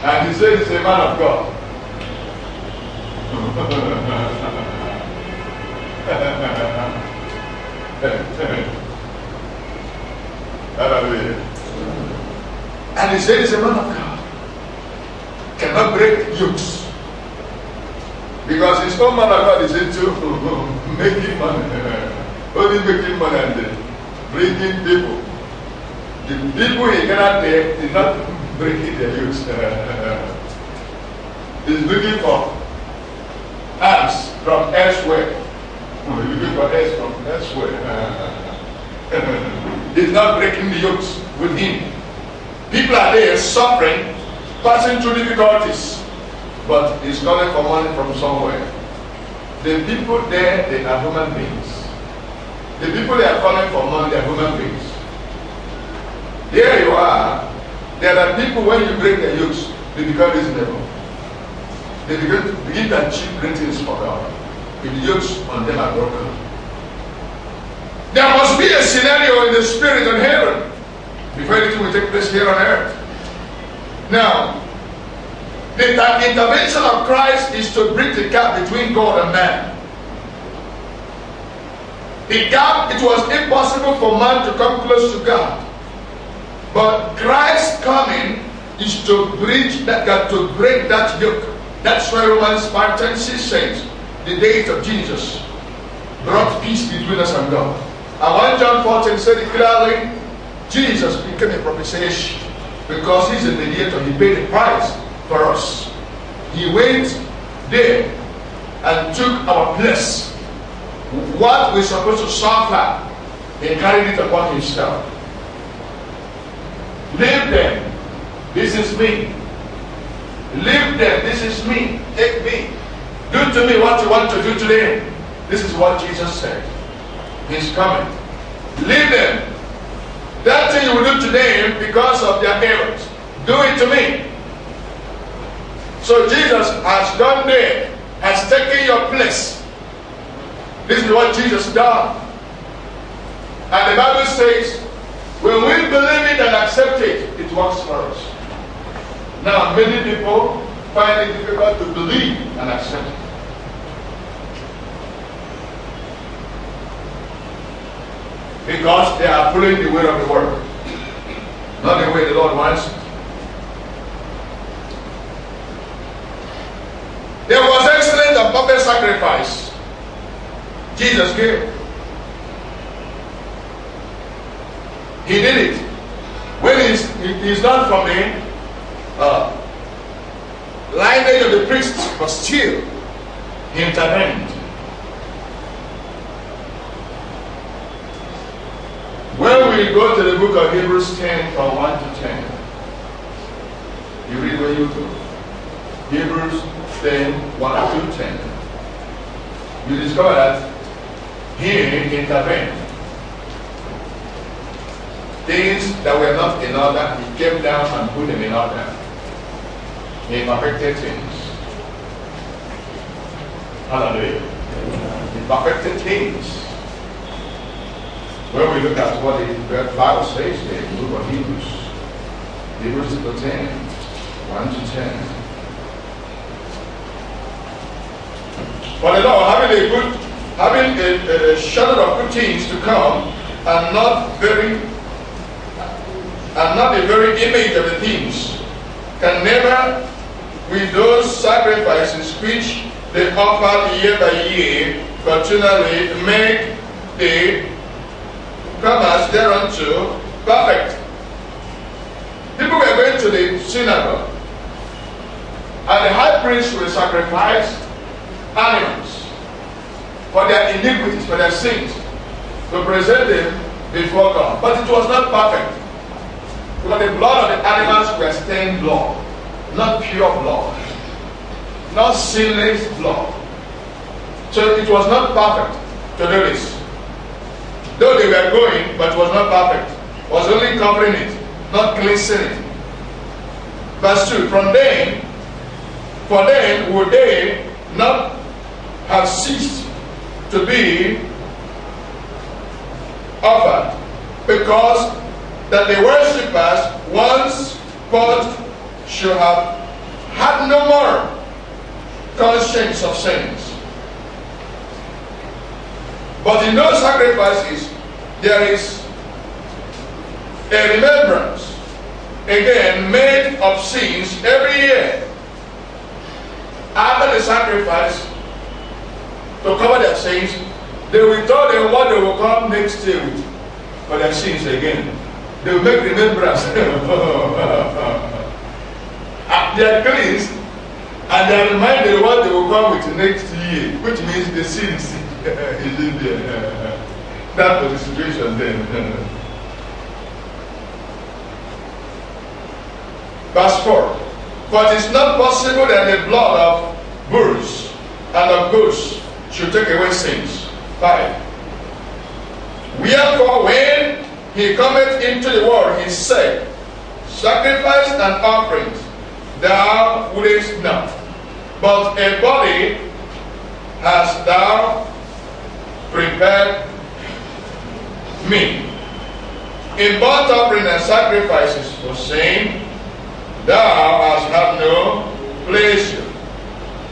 And he said he's a man of God. Hallelujah. And he said he's a man of God. Cannot break yokes. Because his own man of God is into making money. Only making money and bringing people. The people he cannot take is not breaking their yokes. He's looking for arms from elsewhere. He's looking for arms from elsewhere. He's not breaking the yokes with him. People are there suffering, passing through difficulties, but he's calling for money from somewhere. The people there, they are human beings. The people they are calling for money, they are human beings. Here you are. There are people, when you break their yokes, they become reasonable. They begin to achieve great things for God. If the yokes on them are broken. There must be a scenario in the spirit in heaven before anything will take place here on earth. Now, the intervention of Christ is to bridge the gap between God and man. The gap, it was impossible for man to come close to God. But Christ coming is to bridge that gap, to break that yoke. That's why Romans 5:10 says, the days of Jesus brought peace between us and God. And 1 John 14 said it clearly, Jesus became a propitiation because he's a mediator. He paid the price for us. He went there and took our place what we're supposed to suffer, he carried it upon himself. Leave them. This is me. Leave them. This is me. Take me. Do to me what you want to do to them. This is what Jesus said. He's coming. Leave them. That thing you will do to them because of their errors, do it to me. So Jesus has done there, has taken your place. This is what Jesus done. And the Bible says, when we believe it and accept it, it works for us. Now, many people find it difficult to believe and accept it. Because they are following the way of the world, not the way the Lord wants it. There was excellent and perfect sacrifice Jesus gave. He did it. When he's done from the lineage of the priests, but still he intervened. When we go to the book of Hebrews 10 from 1 to 10, you read where you go. Hebrews 10, 1 to 10. You discover that he intervened. Things that were not in order, he came down and put them in order. He perfected things. Hallelujah. He perfected things. When we look at what the Bible says here in the book of Hebrews, Hebrews 10, 1 to 10. For the Lord, having a shadow of good things to come, and not the very image of the things, can never, with those sacrifices which they offer year by year, continually make the comers thereunto perfect. People were going to the synagogue, and the high priest will sacrifice animals for their iniquities, for their sins, to present them before God. But it was not perfect, because the blood of the animals were stained blood, not pure blood, not sinless blood. So it was not perfect to do this. Though they were going, but it was not perfect. It was only covering it, not cleansing it. Verse 2, for then would they not have ceased to be offered, because that the worshippers once purged should have had no more conscience of sins. But in those sacrifices, there is a remembrance, again, made of sins every year. After the sacrifice, to cover their sins, they will tell them what they will come next year with for their sins again. They will make remembrance. They are cleansed, and they are reminded what they will come with next year, which means the sins. That was the situation then. Verse 4. But it's not possible that the blood of bulls and of goats should take away sins. 5. Wherefore, when he cometh into the world, he said, sacrifice and offerings thou wouldest not, but a body hast thou prepared me. In burnt offering and sacrifices for sin, thou hast had no pleasure.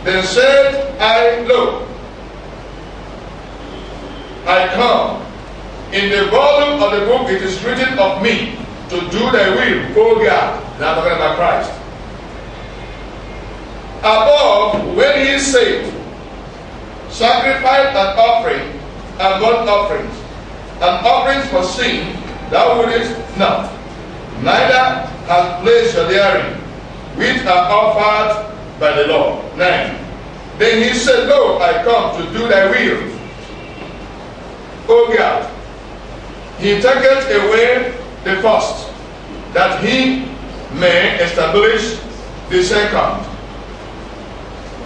Then said I, lo, I come. In the volume of the book it is written of me to do thy will, O God. Now talking about Christ. Above, when he said, sacrifice and offering and burnt offerings and offerings for sin, thou wouldest not, neither hast pleasure therein, which are offered by the Lord. 9. Then he said, lo, I come to do thy will. O God, he taketh away the first, that he may establish the second,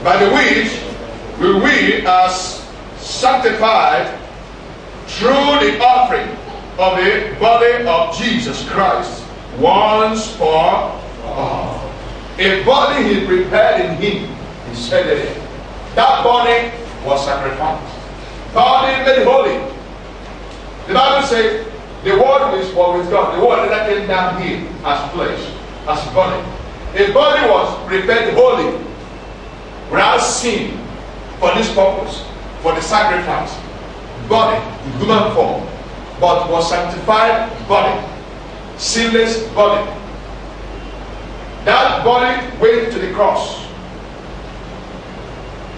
by the which will we as sanctified through the offering of the body of Jesus Christ once for all. A body he prepared in him, he said it. That body was sacrificed. Body made holy. The Bible says the word was with God. The word that came down here as flesh, as body. A body was prepared holy, without sin, for this purpose, for the sacrifice. Body, in human form, but was sanctified body, sinless body. That body went to the cross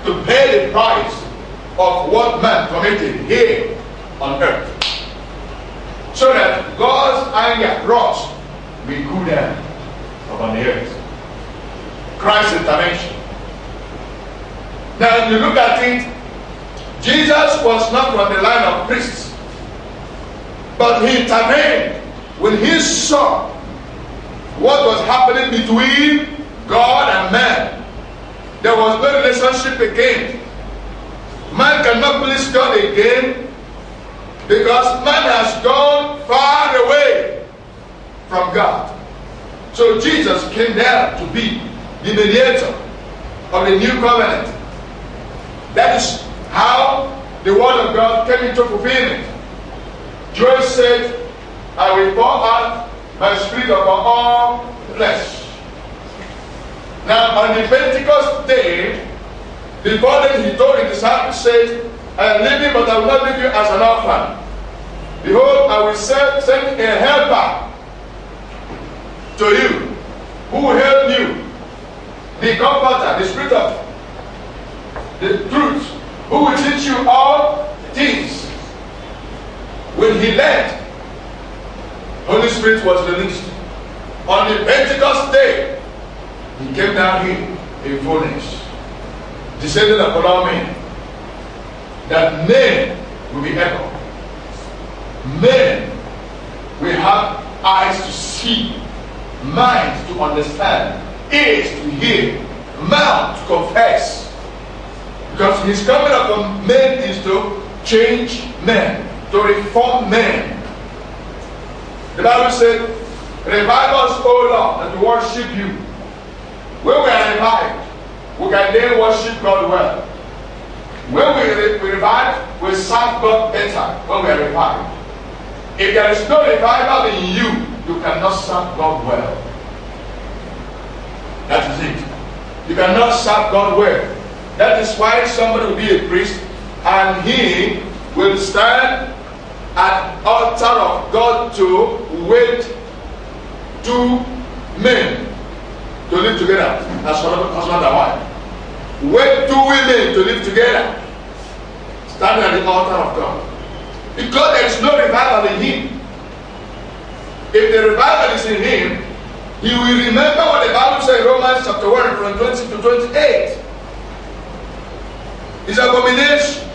to pay the price of what man committed here on earth, so that God's anger, wrath, will cool down upon the earth. Christ's intervention. Now, if you look at it, Jesus was not from the line of priests, but he intervened when he saw what was happening between God and man. There was no relationship again. Man cannot please God again because man has gone far away from God. So Jesus came down to be the mediator of the new covenant. That is how the word of God came into fulfillment. Joel said, I will pour out my spirit upon all flesh. Now on the Pentecost day, before then he told the disciples, said, I am leaving, but I will not leave you as an orphan. Behold, I will send a helper to you, who will help you, the comforter, the spirit of the truth, who will teach you all things. When he left, Holy Spirit was released. On the Pentecost day, he came down here in fullness, descended upon all men, that men will be able. Men will have eyes to see, minds to understand, ears to hear, mouth to confess. Because his coming upon men is to change men, to reform men. The Bible said, revive us, O Lord, and to worship you. When we are revived, we can then worship God well. When we revive, we serve God better when we are revived. If there is no revival in you, you cannot serve God well. That is it. You cannot serve God well. That is why somebody will be a priest and he will stand at the altar of God to wait two men to live together as husband and wife. Wait two women to live together, standing at the altar of God. Because there is no revival in him. If the revival is in him, he will remember what the Bible says in Romans chapter 1 from 20 to 28. It's an abomination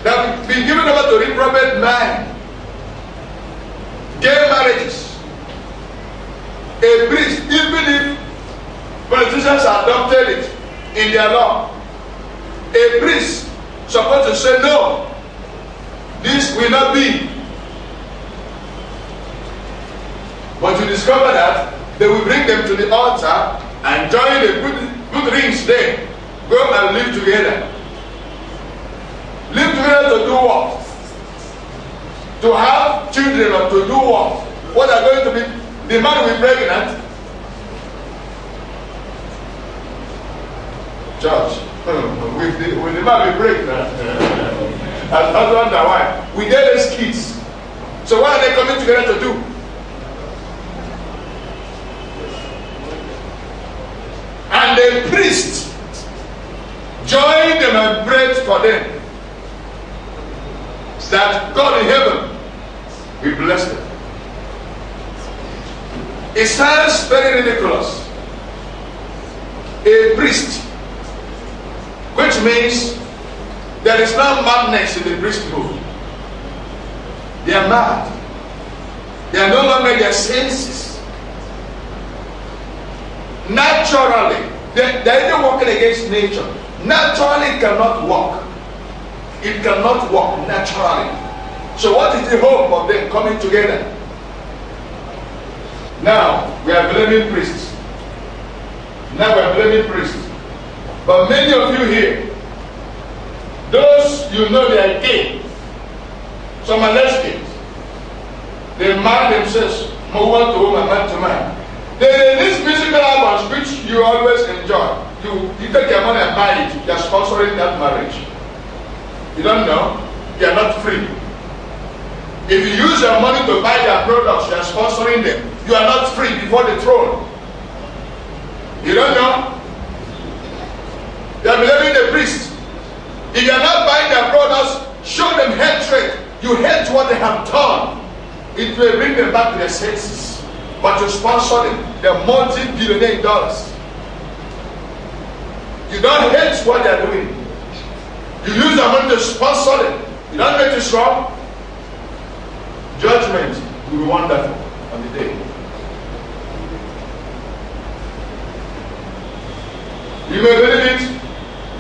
that will be given over to reprobate man. Gay marriages. A priest, even if politicians adopted it in their law, a priest supposed to say no, this will not be. But you discover that they will bring them to the altar and join the put rings there. Go and live together. Live together to do what? To have children or to do what? What are going to be? The man will be pregnant. Church, will the man be pregnant? As husband and wife, we get these kids. So what are they coming together to do? And the priest joined them and prayed for them, that God in heaven will bless them. It sounds very ridiculous. A priest, which means there is no madness in the priesthood. They are mad. They are no longer in their senses. Naturally, they are working against nature. Naturally, it cannot work. It cannot work naturally. So what is the hope of them coming together? Now, we are blaming priests. Now we are blaming priests. But many of you here, those you know they are gay, some are lesbians, they marry themselves, woman to woman, man to man. There is this musical albums which you always enjoy. You take your money and buy it, you are sponsoring that marriage. You don't know, you are not free. If you use your money to buy their products, you are sponsoring them. You are not free before the throne. You don't know? You are blaming the priest. If you are not buying their products, show them hatred. You hate what they have done. It will bring them back to their senses. But you sponsor them. They are multi-billionaire in dollars. You don't hate what they are doing. You use their money to sponsor them. You don't make it wrong. Judgment will be wonderful on the day. You may believe it,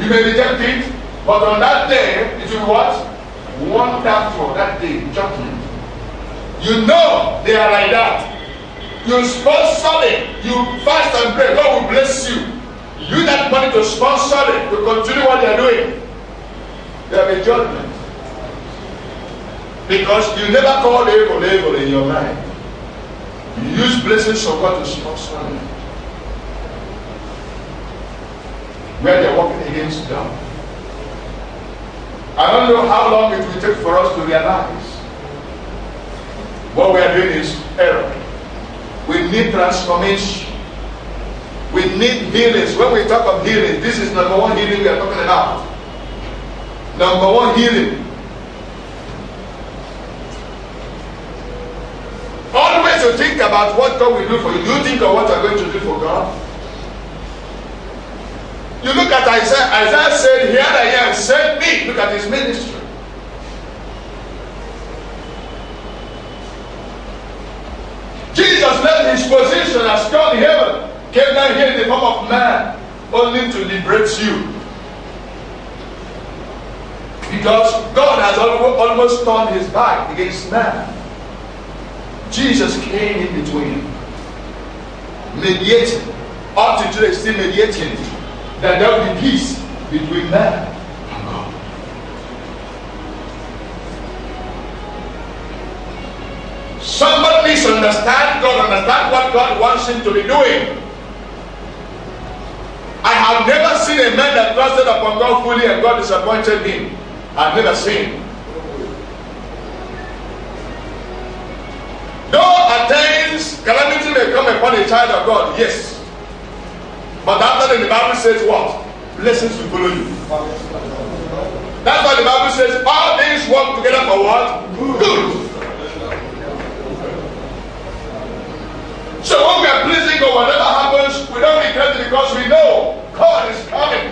you may reject it, but on that day, it will what? Wonderful, that day, judgment. You know they are like that. You sponsor them, you fast and pray, God will bless you. Use that money to sponsor them, to continue what they are doing. There will be judgment. Because you never call evil in your mind. You use blessings of God to sponsor them. Where they are working against God. I don't know how long it will take for us to realize what we are doing is error. We need transformation. We need healings. When we talk of healing, this is number one healing we are talking about. Number one healing. Always you think about what God will do for you. Do you think of what you are going to do for God? You look at Isaiah. Isaiah said, "Here I am, send me." Look at his ministry. Jesus left his position as God in heaven, came down here in the form of man, only to liberate you. Because God has almost turned his back against man. Jesus came in between, mediating. Up to today, still mediating. That there will be peace between man and God. Somebody needs to understand God, understand what God wants him to be doing. I have never seen a man that trusted upon God fully and God disappointed him. I've never seen. Though at times calamity may come upon a child of God, yes. But after that, the Bible says what? Blessings will follow you. That's why the Bible says all things work together for what? Good. So when we are pleasing God, whatever happens, we don't regret it because we know God is coming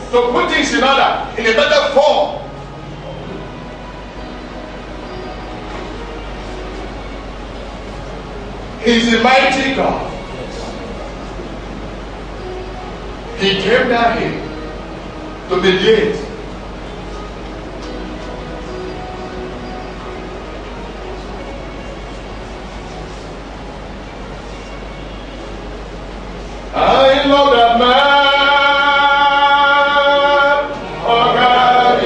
to put things in order in a better form. He's a mighty God. He came down here to mediate. I love that man. Oh, God,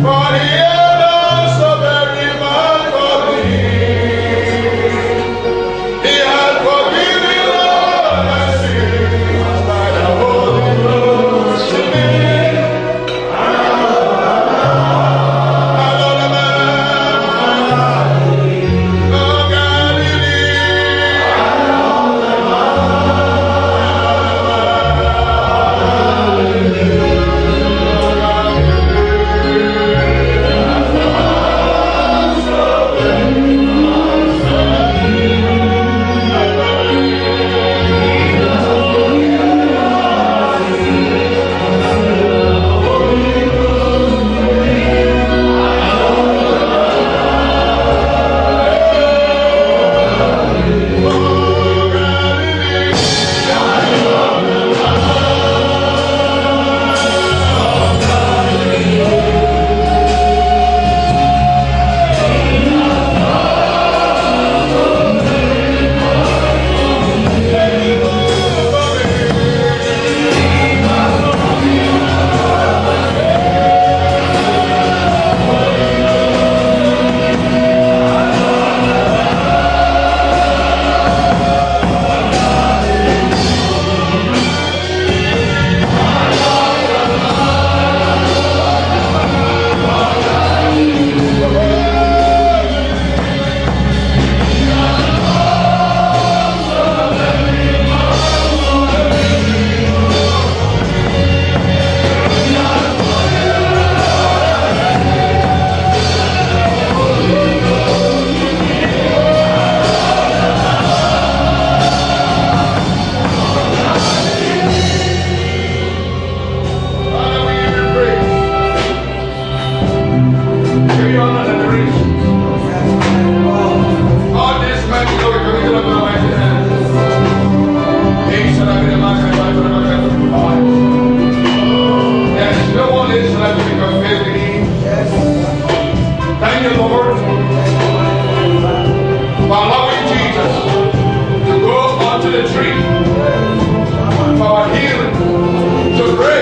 for he had done so very much for me. He had forgiven all my sins by the Holy Ghost.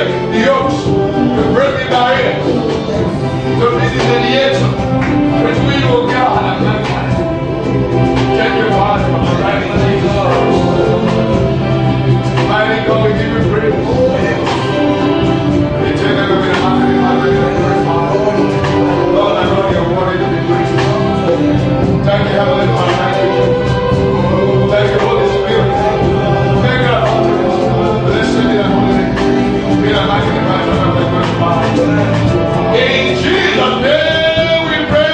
break the yokes, to break the barriers, to be the mediator between you, God, and mankind. Thank you, Father, for providing Jesus for us. Mighty God, we give you praise. We tell you we're happy, Lord, I know you're worthy to be praised. Thank you, Heavenly Father. Thank you. Thank you, Holy Spirit. Thank you, Lord. Blessed be the holy name. Be the mighty name of the Father. In Jesus' name we pray.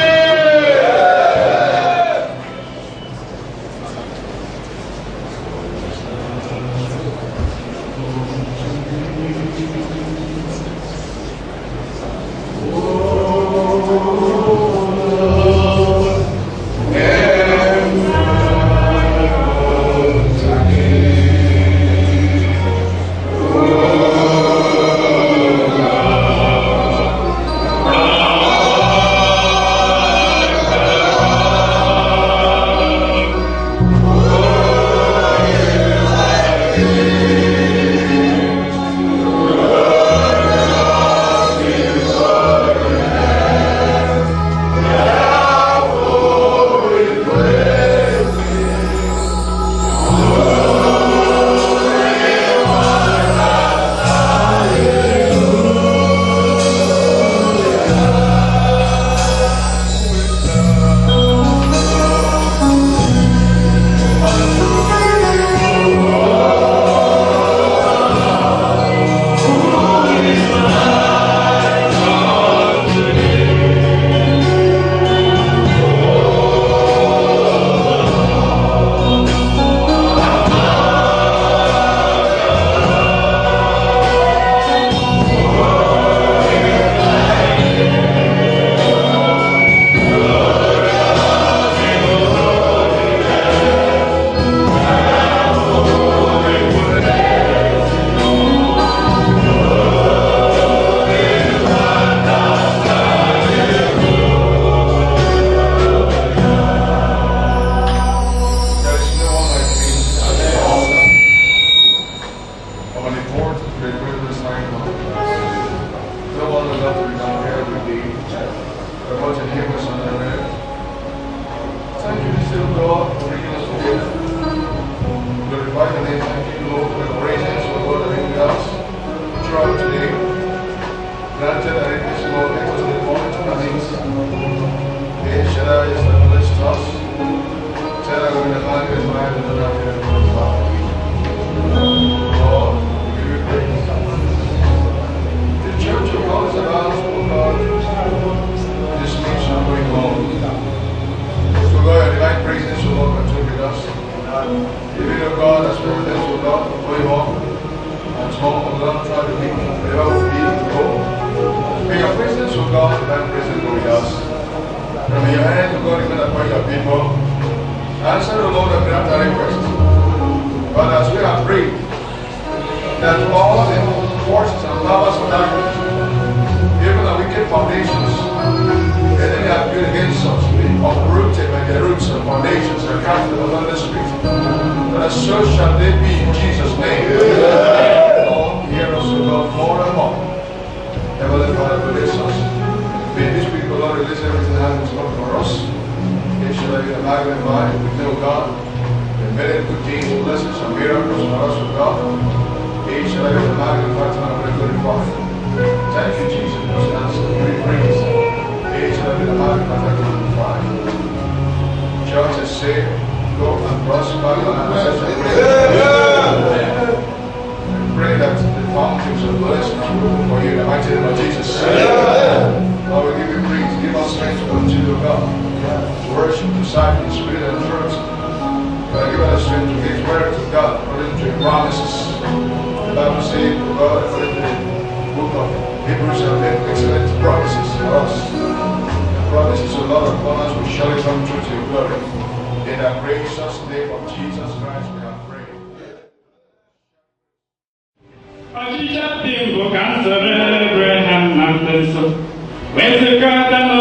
Where's the God